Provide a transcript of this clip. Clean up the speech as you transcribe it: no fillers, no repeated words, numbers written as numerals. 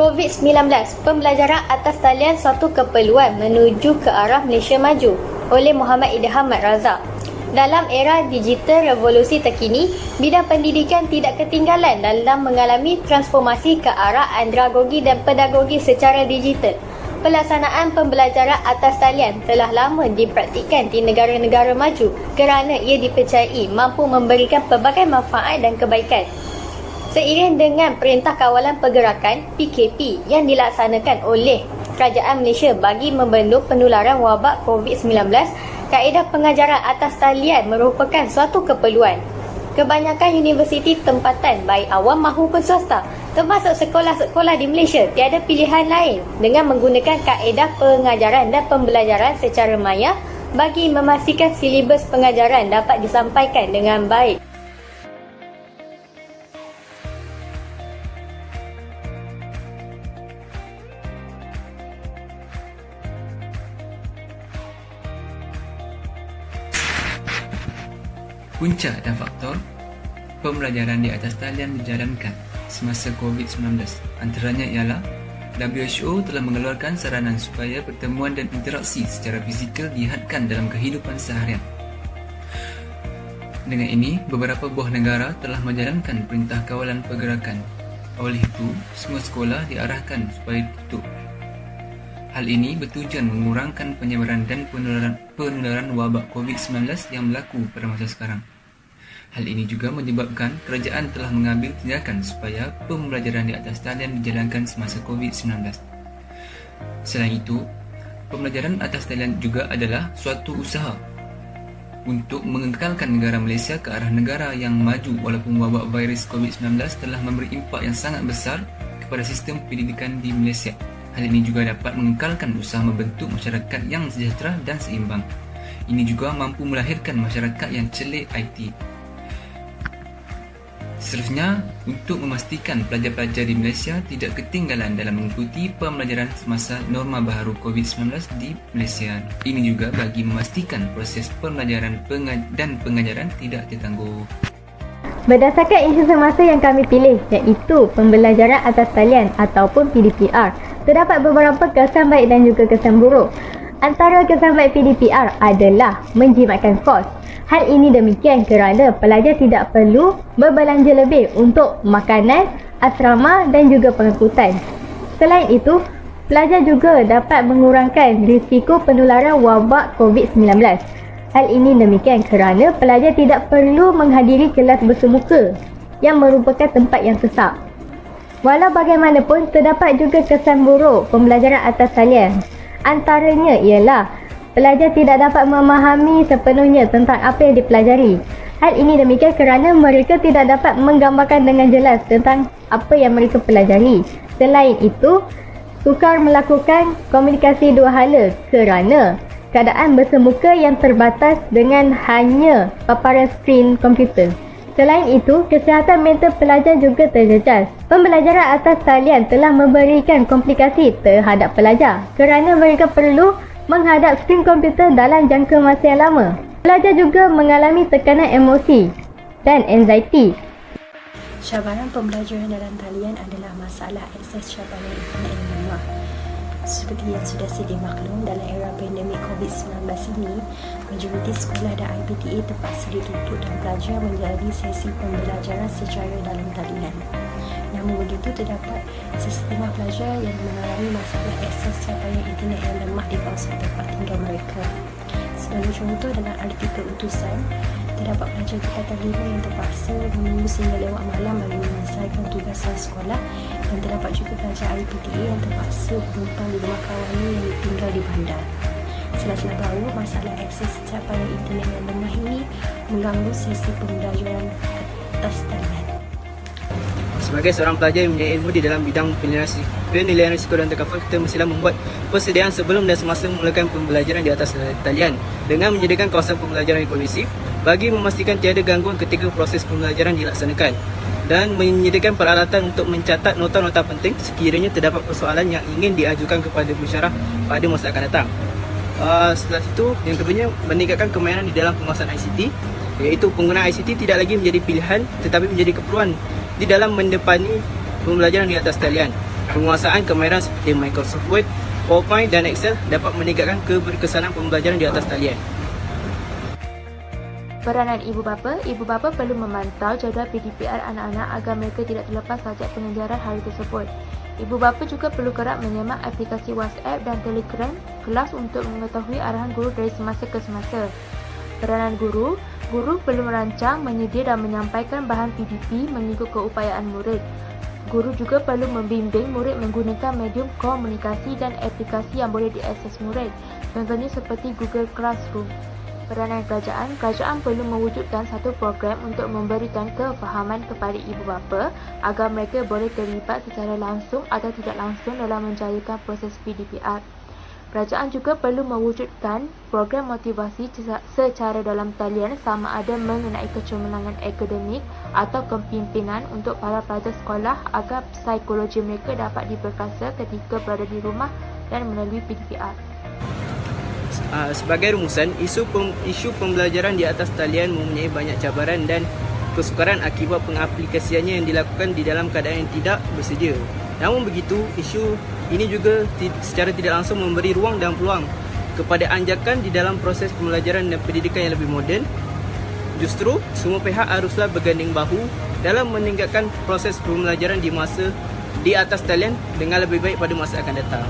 COVID-19, pembelajaran atas talian suatu keperluan menuju ke arah Malaysia maju oleh Muhammad Idham Mat Razak. Dalam era digital revolusi terkini, bidang pendidikan tidak ketinggalan dalam mengalami transformasi ke arah andragogi dan pedagogi secara digital. Pelaksanaan pembelajaran atas talian telah lama dipraktikkan di negara-negara maju kerana ia dipercayai mampu memberikan pelbagai manfaat dan kebaikan. Seiring dengan Perintah Kawalan Pergerakan PKP yang dilaksanakan oleh Kerajaan Malaysia bagi membendung penularan wabak COVID-19, kaedah pengajaran atas talian merupakan suatu keperluan. Kebanyakan universiti tempatan baik awam maupun swasta, termasuk sekolah-sekolah di Malaysia, tiada pilihan lain dengan menggunakan kaedah pengajaran dan pembelajaran secara maya bagi memastikan silibus pengajaran dapat disampaikan dengan baik. Punca dan faktor pembelajaran di atas talian dijalankan semasa COVID-19 antaranya ialah WHO telah mengeluarkan saranan supaya pertemuan dan interaksi secara fizikal dihadkan dalam kehidupan seharian. Dengan ini, beberapa buah negara telah menjalankan Perintah Kawalan Pergerakan. Oleh itu, semua sekolah diarahkan supaya tutup. Hal ini bertujuan mengurangkan penyebaran dan penularan wabak COVID-19 yang berlaku pada masa sekarang. Hal ini juga menyebabkan kerajaan telah mengambil tindakan supaya pembelajaran di atas talian dijalankan semasa COVID-19. Selain itu, pembelajaran atas talian juga adalah suatu usaha untuk mengekalkan negara Malaysia ke arah negara yang maju walaupun wabak virus COVID-19 telah memberi impak yang sangat besar kepada sistem pendidikan di Malaysia. Hal ini juga dapat mengekalkan usaha membentuk masyarakat yang sejahtera dan seimbang. Ini juga mampu melahirkan masyarakat yang celik IT. Seterusnya, untuk memastikan pelajar-pelajar di Malaysia tidak ketinggalan dalam mengikuti pembelajaran semasa norma baharu COVID-19 di Malaysia. Ini juga bagi memastikan proses pembelajaran dan pengajaran tidak terganggu. Berdasarkan isu semasa yang kami pilih, iaitu pembelajaran atas talian ataupun PDPR, terdapat beberapa kesan baik dan juga kesan buruk. Antara kesan baik PDPR adalah menjimatkan kos. Hal ini demikian kerana pelajar tidak perlu berbelanja lebih untuk makanan, asrama dan juga pengangkutan. Selain itu, pelajar juga dapat mengurangkan risiko penularan wabak COVID-19. Hal ini demikian kerana pelajar tidak perlu menghadiri kelas bersemuka yang merupakan tempat yang sesak. Walau bagaimanapun, terdapat juga kesan buruk pembelajaran atas talian. Antaranya ialah pelajar tidak dapat memahami sepenuhnya tentang apa yang dipelajari. Hal ini demikian kerana mereka tidak dapat menggambarkan dengan jelas tentang apa yang mereka pelajari. Selain itu, sukar melakukan komunikasi dua hala kerana keadaan bersemuka yang terbatas dengan hanya paparan skrin komputer. Selain itu, kesihatan mental pelajar juga terjejas. Pembelajaran atas talian telah memberikan komplikasi terhadap pelajar kerana mereka perlu menghadap skrin komputer dalam jangka masa yang lama. Pelajar juga mengalami tekanan emosi dan anxiety. Cabaran pembelajaran dalam talian adalah masalah akses cabaran internet yang lemah. Seperti yang sudah sedia maklum, dalam era pandemik COVID-19 ini, majoriti sekolah dan IPTA terpaksa ditutup dan pelajar menjalani sesi pembelajaran secara dalam talian. Namun begitu, terdapat sesetengah pelajar yang mengalami masalah akses capaian internet yang lemah di kawasan tempat tinggal mereka. Sebagai contoh, dalam artikel utusan, terdapat pelajar tingkatan 5 yang terpaksa menunggu sehingga lewat malam bagi menyelesaikan tugasan sekolah, dan terdapat juga pelajar IPTA yang terpaksa menumpang di rumah kawannya yang tinggal di bandar. Sela-sela baru, masalah akses capaian internet yang lemah ini mengganggu sesi pembelajaran atas talian. Sebagai seorang pelajar yang mempunyai ilmu di dalam bidang penilaian risiko dan takaful, kita mestilah membuat persediaan sebelum dan semasa memulakan pembelajaran di atas talian dengan menyediakan kawasan pembelajaran yang kondusif bagi memastikan tiada gangguan ketika proses pembelajaran dilaksanakan, dan menyediakan peralatan untuk mencatat nota-nota penting sekiranya terdapat persoalan yang ingin diajukan kepada pensyarah pada masa akan datang. Setelah itu, yang keduanya, meningkatkan kemahiran di dalam penguasaan ICT, iaitu penggunaan ICT tidak lagi menjadi pilihan tetapi menjadi keperluan di dalam mendepani pembelajaran di atas talian. Penguasaan kemahiran seperti Microsoft Word, PowerPoint dan Excel dapat meningkatkan keberkesanan pembelajaran di atas talian. Peranan ibu bapa perlu memantau jadual PDPR anak-anak agar mereka tidak terlepas sajak pengejaran hari tersebut. Ibu bapa juga perlu kerap menyemak aplikasi WhatsApp dan Telegram kelas untuk mengetahui arahan guru dari semasa ke semasa. Peranan guru perlu merancang, menyedia dan menyampaikan bahan PDP mengikut keupayaan murid. Guru juga perlu membimbing murid menggunakan medium komunikasi dan aplikasi yang boleh diakses murid, contohnya seperti Google Classroom. Peranan kerajaan perlu mewujudkan satu program untuk memberikan kefahaman kepada ibu bapa agar mereka boleh terlibat secara langsung atau tidak langsung dalam menjayakan proses PDPR. Kerajaan juga perlu mewujudkan program motivasi secara dalam talian sama ada mengenai kecemerlangan akademik atau kepimpinan untuk para pelajar sekolah agar psikologi mereka dapat diperkasa ketika berada di rumah dan melalui PDPR. Sebagai rumusan, isu pembelajaran di atas talian mempunyai banyak cabaran dan kesukaran akibat pengaplikasiannya yang dilakukan di dalam keadaan yang tidak bersedia. Namun begitu, isu ini juga secara tidak langsung memberi ruang dan peluang kepada anjakan di dalam proses pembelajaran dan pendidikan yang lebih moden. Justru, semua pihak haruslah berganding bahu dalam meningkatkan proses pembelajaran di atas talian dengan lebih baik pada masa akan datang.